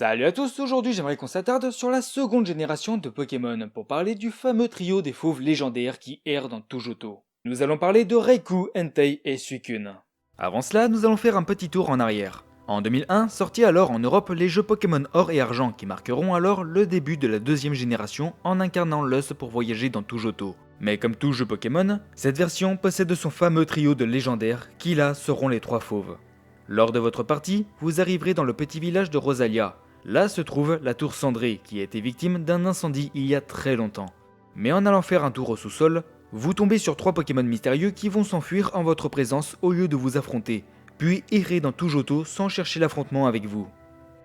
Salut à tous, aujourd'hui j'aimerais qu'on s'attarde sur la seconde génération de Pokémon pour parler du fameux trio des fauves légendaires qui errent dans tout Johto. Nous allons parler de Raikou, Entei et Suicune. Avant cela, nous allons faire un petit tour en arrière. En 2001, sortis alors en Europe les jeux Pokémon Or et Argent qui marqueront alors le début de la deuxième génération en incarnant l'os pour voyager dans tout Johto. Mais comme tout jeu Pokémon, cette version possède son fameux trio de légendaires qui là seront les trois fauves. Lors de votre partie, vous arriverez dans le petit village de Rosalia. Là se trouve la tour cendrée qui a été victime d'un incendie il y a très longtemps. Mais en allant faire un tour au sous-sol, vous tombez sur trois Pokémon mystérieux qui vont s'enfuir en votre présence au lieu de vous affronter, puis errer dans tout Johto sans chercher l'affrontement avec vous.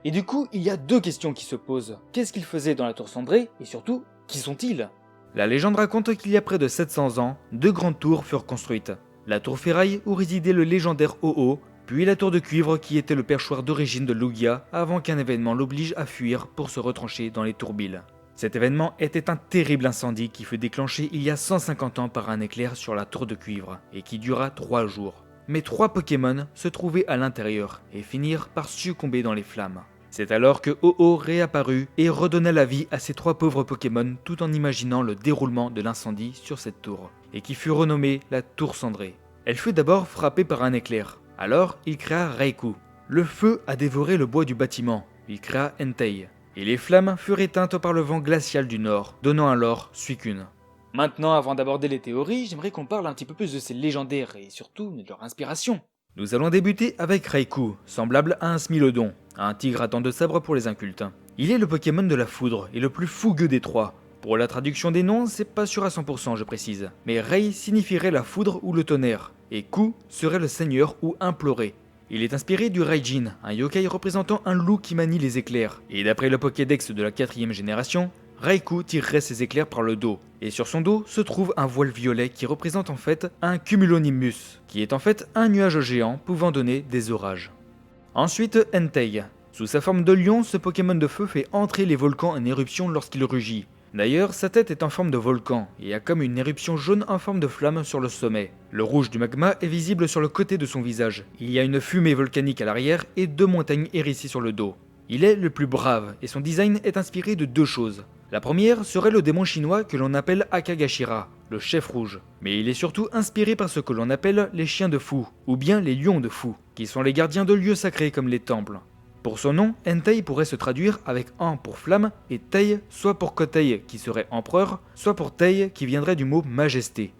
Et du coup, il y a deux questions qui se posent. Qu'est-ce qu'ils faisaient dans la tour cendrée et surtout, qui sont-ils? La légende raconte qu'il y a près de 700 ans, deux grandes tours furent construites. La tour ferraille où résidait le légendaire Ho-Oh, puis la tour de cuivre qui était le perchoir d'origine de Lugia avant qu'un événement l'oblige à fuir pour se retrancher dans les tourbilles. Cet événement était un terrible incendie qui fut déclenché il y a 150 ans par un éclair sur la tour de cuivre et qui dura 3 jours. Mais 3 Pokémon se trouvaient à l'intérieur et finirent par succomber dans les flammes. C'est alors que Ho-Oh réapparut et redonna la vie à ces 3 pauvres Pokémon tout en imaginant le déroulement de l'incendie sur cette tour, et qui fut renommée la tour cendrée. Elle fut d'abord frappée par un éclair. Alors, il créa Raikou. Le feu a dévoré le bois du bâtiment. Il créa Entei. Et les flammes furent éteintes par le vent glacial du nord, donnant alors Suicune. Maintenant, avant d'aborder les théories, j'aimerais qu'on parle un petit peu plus de ces légendaires et surtout de leur inspiration. Nous allons débuter avec Raikou, semblable à un Smilodon, un tigre à dents de sabre pour les incultes. Il est le Pokémon de la foudre et le plus fougueux des trois. Pour la traduction des noms, c'est pas sûr à 100% je précise, mais Rei signifierait la foudre ou le tonnerre, et Ku serait le seigneur ou imploré. Il est inspiré du Raijin, un yokai représentant un loup qui manie les éclairs, et d'après le Pokédex de la 4ème génération, Raikou tirerait ses éclairs par le dos, et sur son dos se trouve un voile violet qui représente en fait un Cumulonimbus, qui est en fait un nuage géant pouvant donner des orages. Ensuite, Entei. Sous sa forme de lion, ce Pokémon de feu fait entrer les volcans en éruption lorsqu'il rugit. D'ailleurs, sa tête est en forme de volcan et a comme une éruption jaune en forme de flamme sur le sommet. Le rouge du magma est visible sur le côté de son visage. Il y a une fumée volcanique à l'arrière et 2 montagnes hérissées sur le dos. Il est le plus brave et son design est inspiré de 2 choses. La première serait le démon chinois que l'on appelle Akagashira, le chef rouge. Mais il est surtout inspiré par ce que l'on appelle les chiens de fou, ou bien les lions de fou, qui sont les gardiens de lieux sacrés comme les temples. Pour son nom, Entei pourrait se traduire avec An pour flamme et Tei soit pour Kotei qui serait empereur, soit pour Tei qui viendrait du mot majesté.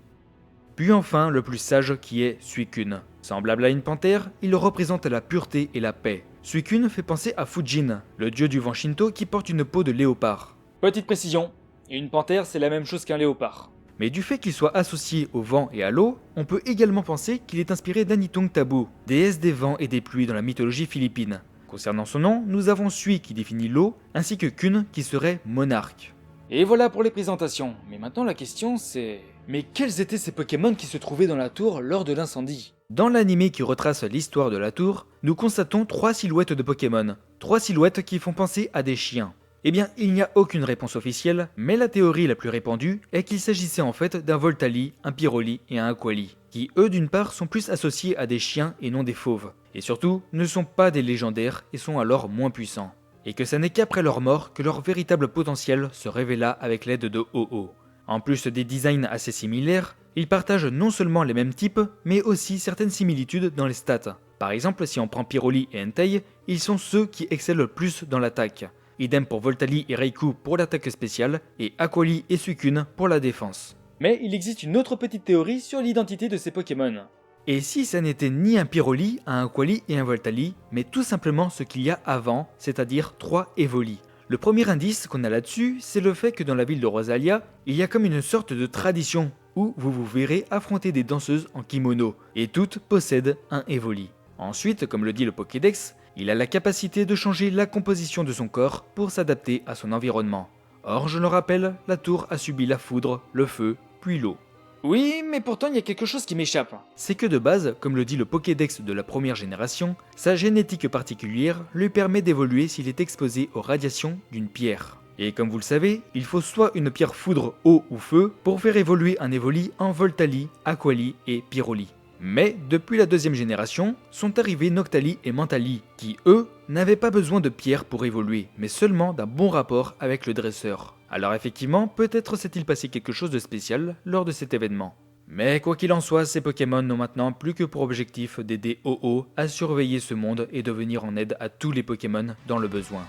Puis enfin le plus sage qui est Suicune. Semblable à une panthère, il représente la pureté et la paix. Suicune fait penser à Fujin, le dieu du vent Shinto qui porte une peau de léopard. Petite précision, une panthère c'est la même chose qu'un léopard. Mais du fait qu'il soit associé au vent et à l'eau, on peut également penser qu'il est inspiré d'Anitung Tabu, déesse des vents et des pluies dans la mythologie philippine. Concernant son nom, nous avons Sui qui définit l'eau, ainsi que Kun qui serait monarque. Et voilà pour les présentations, mais maintenant la question c'est... Mais quels étaient ces Pokémon qui se trouvaient dans la tour lors de l'incendie? Dans l'anime qui retrace l'histoire de la tour, nous constatons 3 silhouettes de Pokémon, 3 silhouettes qui font penser à des chiens. Eh bien, il n'y a aucune réponse officielle, mais la théorie la plus répandue est qu'il s'agissait en fait d'un Voltali, un Pyroli et un Aquali, qui eux d'une part sont plus associés à des chiens et non des fauves, et surtout ne sont pas des légendaires et sont alors moins puissants. Et que ce n'est qu'après leur mort que leur véritable potentiel se révéla avec l'aide de Ho-Oh. En plus des designs assez similaires, ils partagent non seulement les mêmes types, mais aussi certaines similitudes dans les stats. Par exemple, si on prend Pyroli et Entei, ils sont ceux qui excellent le plus dans l'attaque. Idem pour Voltali et Raikou pour l'attaque spéciale, et Aquali et Suicune pour la défense. Mais il existe une autre petite théorie sur l'identité de ces Pokémon. Et si ça n'était ni un Pyroli, un Aquali et un Voltali, mais tout simplement ce qu'il y a avant, c'est-à-dire 3 Evoli. Le premier indice qu'on a là-dessus, c'est le fait que dans la ville de Rosalia, il y a comme une sorte de tradition, où vous vous verrez affronter des danseuses en kimono, et toutes possèdent un Evoli. Ensuite, comme le dit le Pokédex, il a la capacité de changer la composition de son corps pour s'adapter à son environnement. Or, je le rappelle, la tour a subi la foudre, le feu, puis l'eau. Oui, mais pourtant il y a quelque chose qui m'échappe. C'est que de base, comme le dit le Pokédex de la première génération, sa génétique particulière lui permet d'évoluer s'il est exposé aux radiations d'une pierre. Et comme vous le savez, il faut soit une pierre foudre, eau ou feu pour faire évoluer un Evoli en Voltali, Aquali et Pyroli. Mais depuis la deuxième génération, sont arrivés Noctali et Mentali, qui eux, n'avaient pas besoin de pierres pour évoluer, mais seulement d'un bon rapport avec le dresseur. Alors effectivement, peut-être s'est-il passé quelque chose de spécial lors de cet événement. Mais quoi qu'il en soit, ces Pokémon n'ont maintenant plus que pour objectif d'aider Ho-Oh à surveiller ce monde et de venir en aide à tous les Pokémon dans le besoin.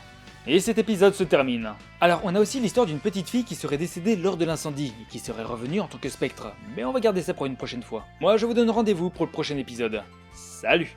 Et cet épisode se termine. Alors on a aussi l'histoire d'une petite fille qui serait décédée lors de l'incendie et qui serait revenue en tant que spectre. Mais on va garder ça pour une prochaine fois. Moi je vous donne rendez-vous pour le prochain épisode. Salut!